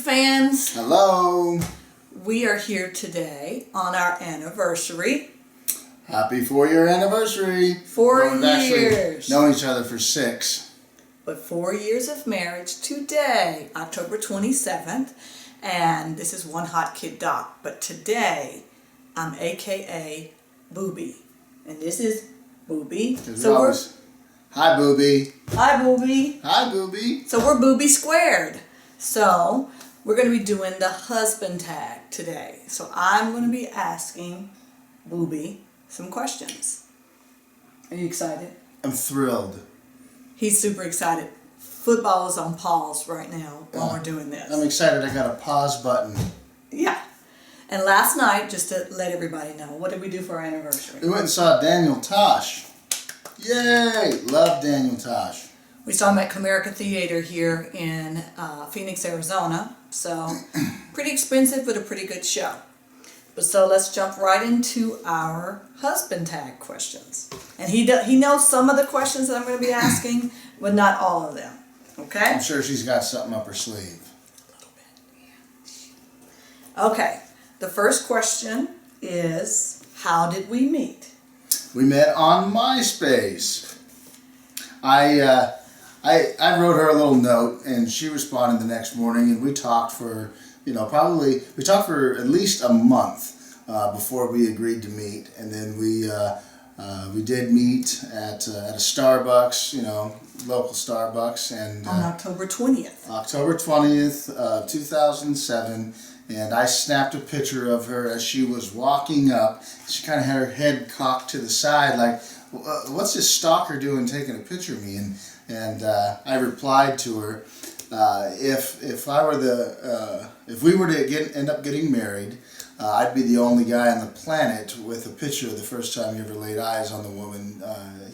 fans. Hello. We are here today on our anniversary. Happy 4-year anniversary. 4 We've years. Known each other for 6. But 4 years of marriage today, October 27th. And this is One Hot Kid Doc. But today, I'm AKA Booby. And this is Booby. Hi, Booby. Hi, Booby. Hi, Booby. So we're Booby squared. So we're going to be doing the husband tag today. So I'm going to be asking Booby some questions. Are you excited? I'm thrilled. He's super excited. Football is on pause right now while we're doing this. I'm excited. I got a pause button. Yeah. And last night, just to let everybody know, what did we do for our anniversary? We went and saw Daniel Tosh. Yay! Love Daniel Tosh. We saw him at Comerica Theater here in Phoenix, Arizona. So, pretty expensive, but a pretty good show. But so let's jump right into our husband tag questions. And he knows some of the questions that I'm going to be asking, but not all of them. Okay? I'm sure she's got something up her sleeve. A little bit, yeah. Okay. The first question is, how did we meet? We met on MySpace. I wrote her a little note, and she responded the next morning, and we talked for, we talked for at least a month before we agreed to meet, and then we did meet at a Starbucks, local Starbucks, and on October 20th. October 20th, 2007. And I snapped a picture of her as she was walking up. She kind of had her head cocked to the side, like, "What's this stalker doing taking a picture of me?" And I replied to her, "If we were to end up getting married, I'd be the only guy on the planet with a picture of the first time he ever laid eyes on the woman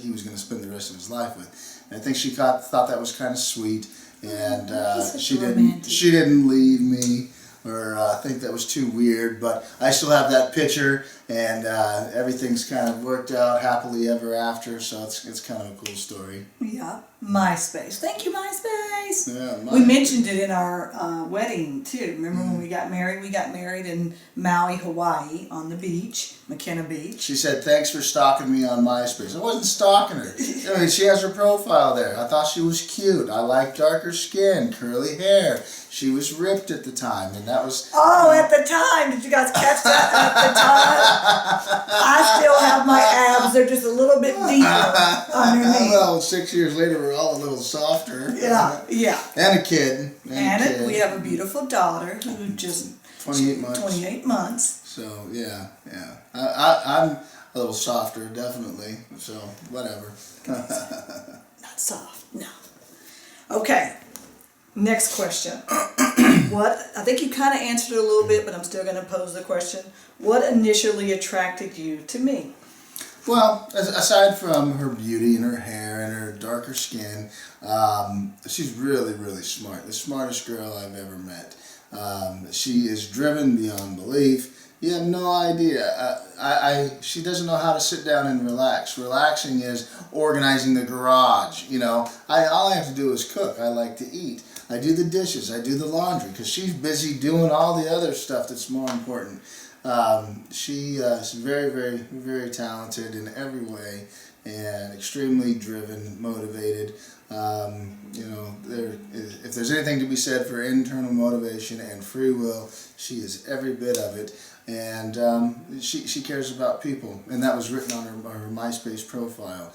he was going to spend the rest of his life with." And I think she thought that was kind of sweet, and she didn't leave me or think that was too weird, but I still have that picture, and everything's kind of worked out happily ever after, so it's kind of a cool story. Yeah, MySpace. Thank you, MySpace. Yeah, we mentioned it in our wedding too. Remember when we got married? We got married in Maui, Hawaii, on the beach, McKenna Beach. She said, "Thanks for stalking me on MySpace." I wasn't stalking her. I mean, she has her profile there. I thought she was cute. I like darker skin, curly hair. She was ripped at the time, and that was... Oh, at the time! Did you guys catch that? At the time? I still have my abs. They're just a little bit deeper underneath. Well, 6 years later, we're all a little softer. Yeah, yeah. And a kid. We have a beautiful daughter who just... 28 months. 28 months. So, yeah. I'm a little softer, definitely. So, whatever. Not soft, no. Okay. Next question. I think you kind of answered it a little bit, but I'm still going to pose the question. What initially attracted you to me? Well, aside from her beauty and her hair and her darker skin, she's really, really smart. The smartest girl I've ever met. She is driven beyond belief. You have no idea. She doesn't know how to sit down and relax. Relaxing is organizing the garage. All I have to do is cook. I like to eat. I do the dishes. I do the laundry because she's busy doing all the other stuff that's more important. She is very, very, very talented in every way and extremely driven, motivated. If there's anything to be said for internal motivation and free will, she is every bit of it. And she cares about people, and that was written on her MySpace profile.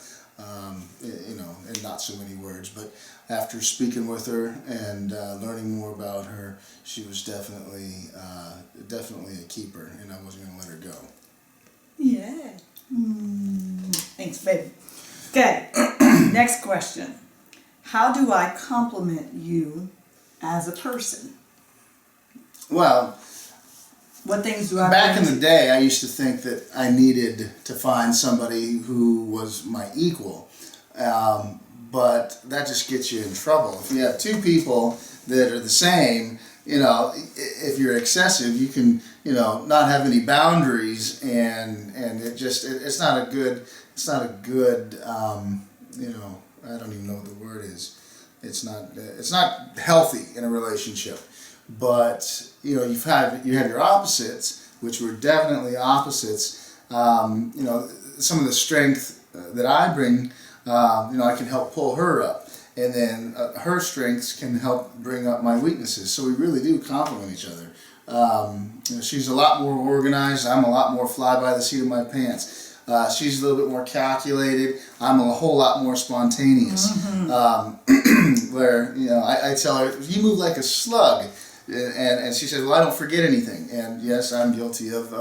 In not so many words, but after speaking with her and learning more about her, she was definitely a keeper, and I wasn't going to let her go. Yeah. Thanks, baby. Okay. Next question. How do I compliment you as a person? Well, what things do I... Back in the day, I used to think that I needed to find somebody who was my equal. But that just gets you in trouble. If you have two people that are the same, if you're excessive, you can, not have any boundaries, and it's not a good, I don't even know what the word is. It's not healthy in a relationship but you know, you have your opposites, which were definitely opposites. You know, some of the strength that I bring, you know, I can help pull her up, and then her strengths can help bring up my weaknesses. So we really do complement each other. You know, she's a lot more organized. I'm a lot more fly by the seat of my pants. She's a little bit more calculated. I'm a whole lot more spontaneous. Where, you know, I tell her, you move like a slug. And she says, well, I don't forget anything. And yes, I'm guilty of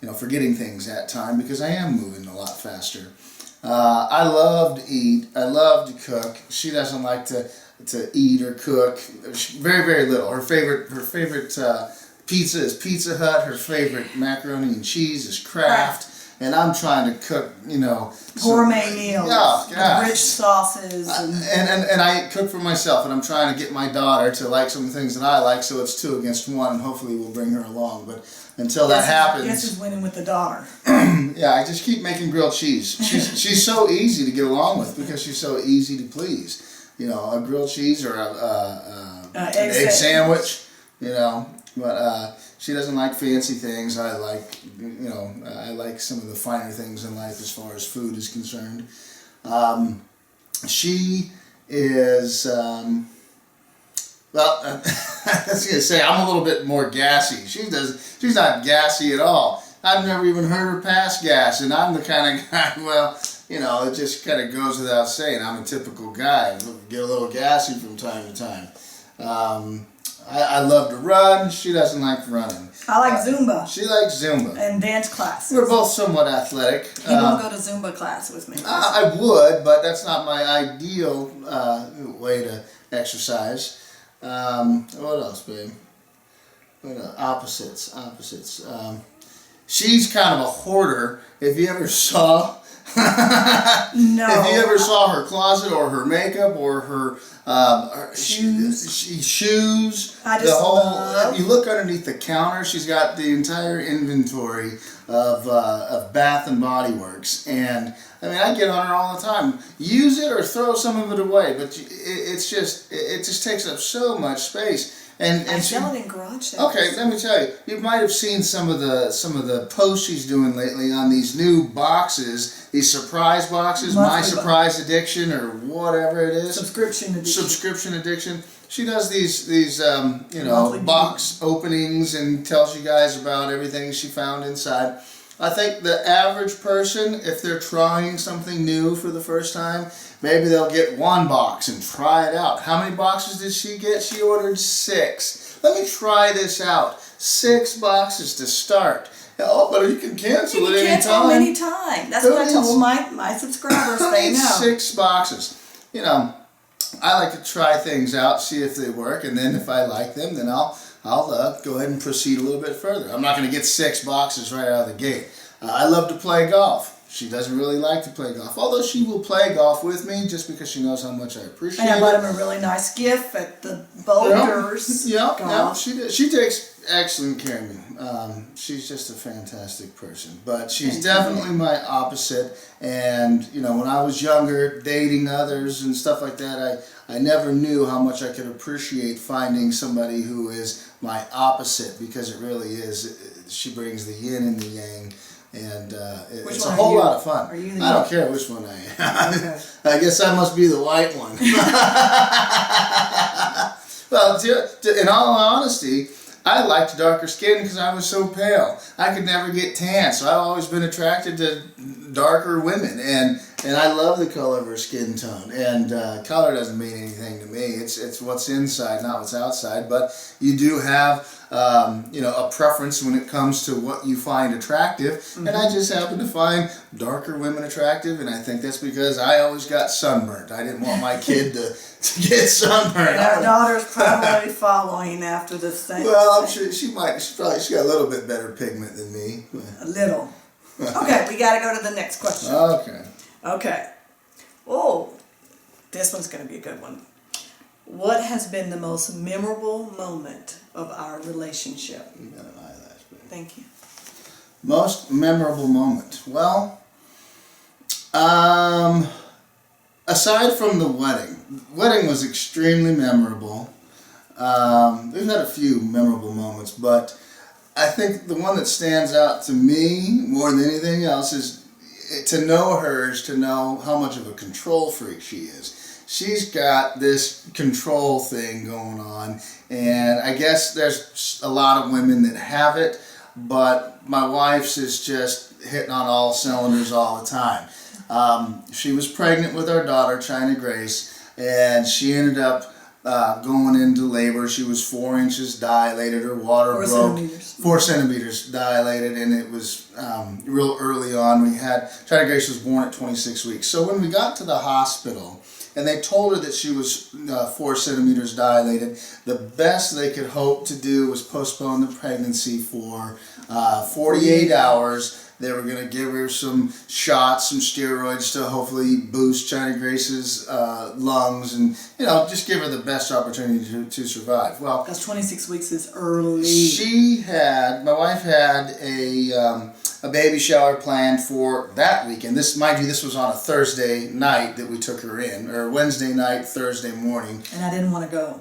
you know, forgetting things at time because I am moving a lot faster. I love to eat. I love to cook. She doesn't like to eat or cook. Very, very little. Her favorite pizza is Pizza Hut. Her favorite macaroni and cheese is Kraft. And I'm trying to cook, you know, gourmet meals, with rich sauces. And I cook for myself, and I'm trying to get my daughter to like some of the things that I like, so it's 2 against 1, and hopefully we'll bring her along. But until that happens... Guess who's winning with the daughter? Yeah, I just keep making grilled cheese. She's so easy to get along with because she's so easy to please. You know, a grilled cheese or an egg sandwich, you know. But she doesn't like fancy things. I like, you know, I like some of the finer things in life as far as food is concerned. She is, well, I was going to say, I'm a little bit more gassy. She's not gassy at all. I've never even heard her pass gas, and I'm the kind of guy, well, you know, it just kind of goes without saying. I'm a typical guy. I get a little gassy from time to time. I love to run. She doesn't like running. I like Zumba. She likes Zumba. And dance classes. We're both somewhat athletic. You won't go to Zumba class with me. I would, but that's not my ideal way to exercise. What else, babe? Opposites. She's kind of a hoarder. If you ever saw... No. If you ever saw her closet or her makeup or her shoes, love. You look underneath the counter, she's got the entire inventory of Bath and Body Works, and I mean, I get on her all the time. Use it or throw some of it away, but it just takes up so much space. And I sell it in garage sales. Okay, let me tell you. You might have seen some of the posts she's doing lately on these new boxes, these surprise boxes, My Surprise Addiction or whatever it is. Subscription addiction. She does these you know, box openings and tells you guys about everything she found inside. I think the average person, if they're trying something new for the first time, maybe they'll get 1 box and try it out. How many boxes did she get? She ordered 6. Let me try this out. 6 boxes to start. Oh, but you can cancel it anytime. That's what I told my subscribers. They know. 6 boxes. You know, I like to try things out, see if they work, and then if I like them, then I'll go ahead and proceed a little bit further. I'm not going to get 6 boxes right out of the gate. I love to play golf. She doesn't really like to play golf, although she will play golf with me just because she knows how much I appreciate it. And I bought him a really nice gift at the Boulders. Yeah, she does. She takes excellent care of me. She's just a fantastic person, but she's definitely my opposite. And you know, when I was younger, dating others and stuff like that, I never knew how much I could appreciate finding somebody who is my opposite, because it really is. She brings the yin and the yang. And it's a whole lot of fun. I don't care which one I am. Okay. I guess I must be the white one. Well, in all honesty, I liked darker skin because I was so pale. I could never get tan, so I've always been attracted to darker women. And I love the color of her skin tone. And color doesn't mean anything to me. It's what's inside, not what's outside. But you do have you know, a preference when it comes to what you find attractive. Mm-hmm. And I just happen to find darker women attractive, and I think that's because I always got sunburnt. I didn't want my kid to get sunburned. And our daughter's probably following after this thing. Well, I'm sure she might. She's got a little bit better pigment than me. A little. Okay, we got to go to the next question. Okay. Oh, this one's going to be a good one. What has been the most memorable moment of our relationship? You got an eyelash, baby. Thank you. Most memorable moment. Well, aside from the wedding was extremely memorable. We've had a few memorable moments, but I think the one that stands out to me more than anything else is to know her is to know how much of a control freak she is. She's got this control thing going on, and I guess there's a lot of women that have it, but my wife's is just hitting on all cylinders all the time. She was pregnant with our daughter, Grayce, and she ended up going into labor. She was 4 inches dilated. Her water broke. 4 centimeters dilated, and it was real early on. Grayce was born at 26 weeks. So when we got to the hospital, and they told her that she was 4 centimeters dilated, the best they could hope to do was postpone the pregnancy for 48 hours. They were going to give her some shots, some steroids to hopefully boost Grayce's lungs and, just give her the best opportunity to survive. Well, because 26 weeks is early. My wife had a baby shower planned for that weekend. Mind you, this was on a Thursday night that we took her in, or Wednesday night, Thursday morning. And I didn't want to go.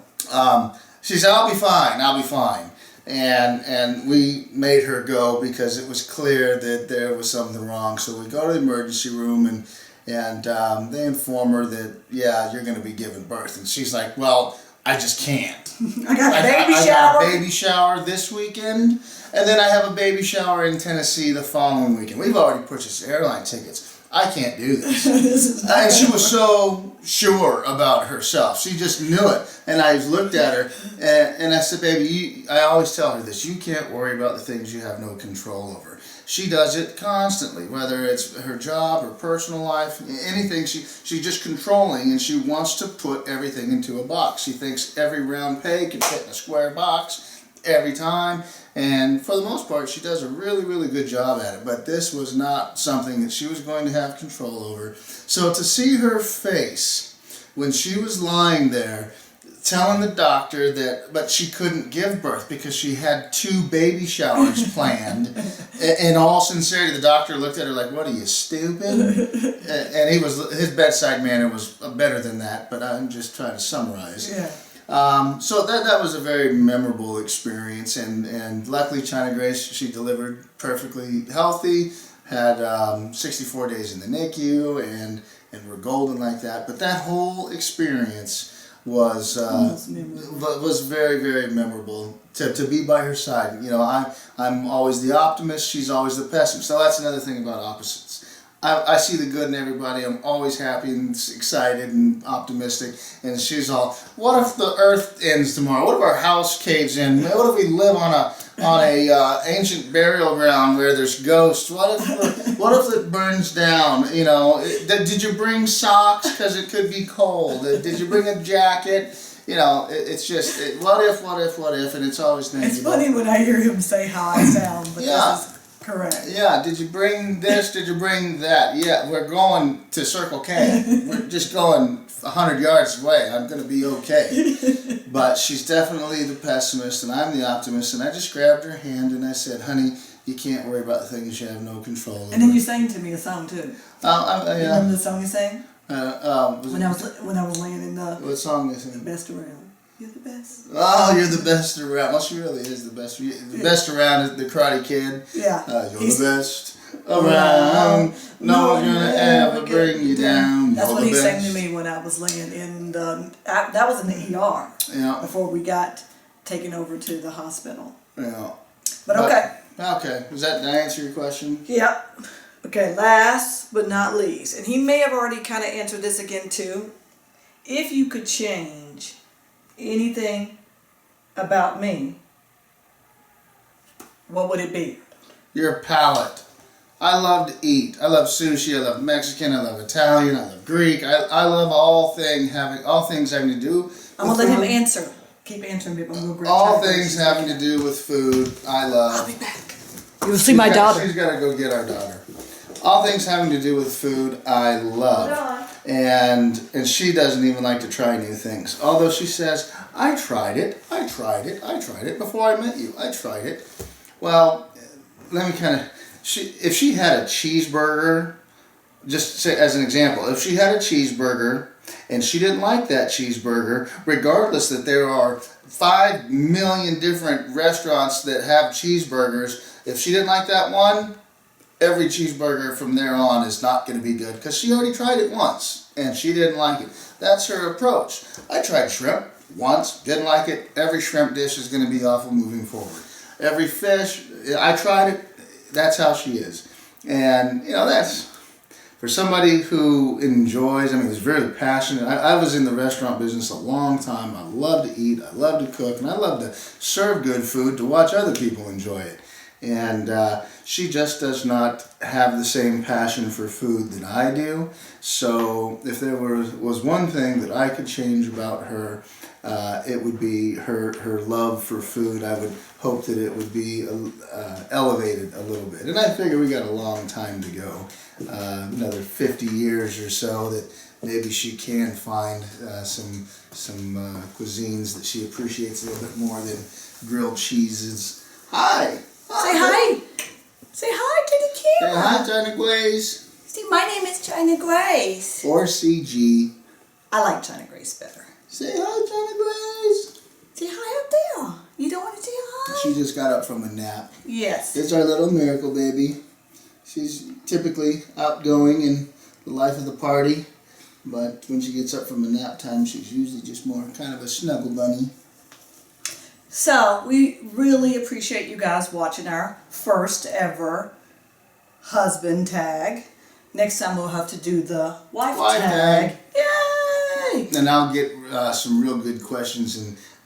She said, I'll be fine. And we made her go because it was clear that there was something wrong. So we go to the emergency room and they inform her that, yeah, you're going to be giving birth. And she's like, well, I just can't. I got a baby shower this weekend, and then I have a baby shower in Tennessee the following weekend. We've already purchased airline tickets. I can't do this. And she was so sure about herself. She just knew it. And I looked at her and I said, baby, I always tell her this, you can't worry about the things you have no control over. She does it constantly, whether it's her job, her personal life, anything. She's just controlling, and she wants to put everything into a box. She thinks every round peg can fit in a square box every time. And for the most part, she does a really, really good job at it. But this was not something that she was going to have control over. So to see her face when she was lying there telling the doctor but she couldn't give birth because she had 2 baby showers planned. In all sincerity, the doctor looked at her like, what are you, stupid? And his bedside manner was better than that, but I'm just trying to summarize. Yeah. So that was a very memorable experience, and luckily Grayce, she delivered perfectly healthy, had 64 days in the NICU, and we're golden like that. But that whole experience was very, very memorable to be by her side. I'm always the optimist, she's always the pessimist. So that's another thing about opposites. I see the good in everybody. I'm always happy and excited and optimistic. And she's all, what if the earth ends tomorrow? What if our house caves in? What if we live on a ancient burial ground where there's ghosts? What if it burns down? Did you bring socks because it could be cold? Did you bring a jacket? It's just what if, and it's always negative. It's funny when I hear him say how I sound, but this is correct. Yeah, did you bring this? Did you bring that? Yeah, we're going to Circle K. We're just going 100 yards away. I'm going to be okay. But she's definitely the pessimist, and I'm the optimist. And I just grabbed her hand and I said, honey, you can't worry about the things you have no control over. And then you sang to me a song too. Yeah. Remember the song you sang? When I was laying in the... What song is it? Best around. You're the best. Oh, you're the best around. Well, she really is the best. The best around is the Karate Kid. Yeah. You're the best around. No one's gonna ever bring you down. That's what he sang to me when I was laying in the... That was in the ER. Yeah. Before we got taken over to the hospital. Yeah. But okay. Okay. Did I answer your question? Yeah. Okay, last but not least, and he may have already kind of answered this again too. If you could change anything about me, what would it be? Your palate. I love to eat. I love sushi. I love Mexican. I love Italian. I love Greek. I love all things having to do with I'm gonna let him answer. Keep answering me. All things having to do with food. I love. I'll be back. You'll see my daughter. She's got to go get our daughter. All things having to do with food, I love. And she doesn't even like to try new things. Although she says, I tried it before I met you. I tried it. Well, let me if she had a cheeseburger, just say as an example, if she had a cheeseburger and she didn't like that cheeseburger, regardless that there are 5 million different restaurants that have cheeseburgers. If she didn't like that one, every cheeseburger from there on is not going to be good because she already tried it once and she didn't like it. That's her approach. I tried shrimp once, didn't like it. Every shrimp dish is going to be awful moving forward. Every fish, I tried it. That's how she is. And, you know, that's for somebody who enjoys, I mean, is very passionate. I was in the restaurant business a long time. I love to eat, I love to cook, and I love to serve good food to watch other people enjoy it. And she just does not have the same passion for food that I do. So if there was one thing that I could change about her, it would be her love for food. I would hope that it would be elevated a little bit. And I figure we got a long time to go, another 50 years or so, that maybe she can find some cuisines that she appreciates a little bit more than grilled cheeses. Hi! Say hi! Say hi to the camera! Say hi, China Grayce! See, my name is China Grayce. Or CG. I like China Grayce better. Say hi, China Grayce! Say hi up there. You don't want to say hi? She just got up from a nap. Yes. It's our little miracle baby. She's typically outgoing in the life of the party, but when she gets up from a nap time, she's usually just more kind of a snuggle bunny. So, we really appreciate you guys watching our first ever husband tag. Next time we'll have to do the wife tag. Yay! And I'll get some real good questions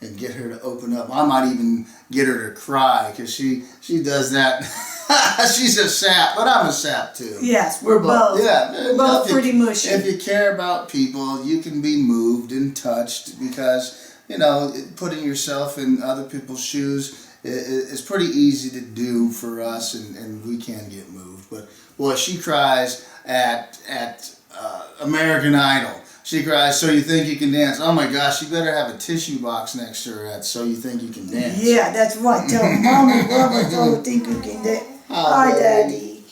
and get her to open up. I might even get her to cry because she does that. She's a sap, but I'm a sap too. Yes, we're both. Yeah, we're both pretty mushy. If you care about people, you can be moved and touched because, you know, putting yourself in other people's shoes is pretty easy to do for us, and we can get moved. But boy, she cries at American Idol. She cries, "So you think you can dance?" Oh my gosh, you better have a tissue box next to her at "So you think you can dance." Yeah, that's right. Tell Mama, Bubba, so think you can dance. Hi, Daddy.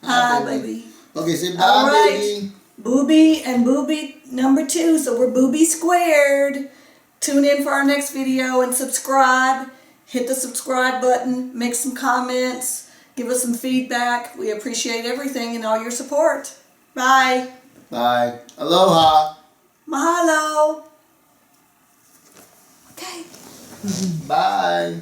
Hi, baby. Okay, say bye, All right. baby. Booby and Booby number 2, so we're Booby squared. Tune in for our next video and subscribe. Hit the subscribe button, make some comments, give us some feedback. We appreciate everything and all your support. Bye. Bye. Aloha. Mahalo. Okay. Bye.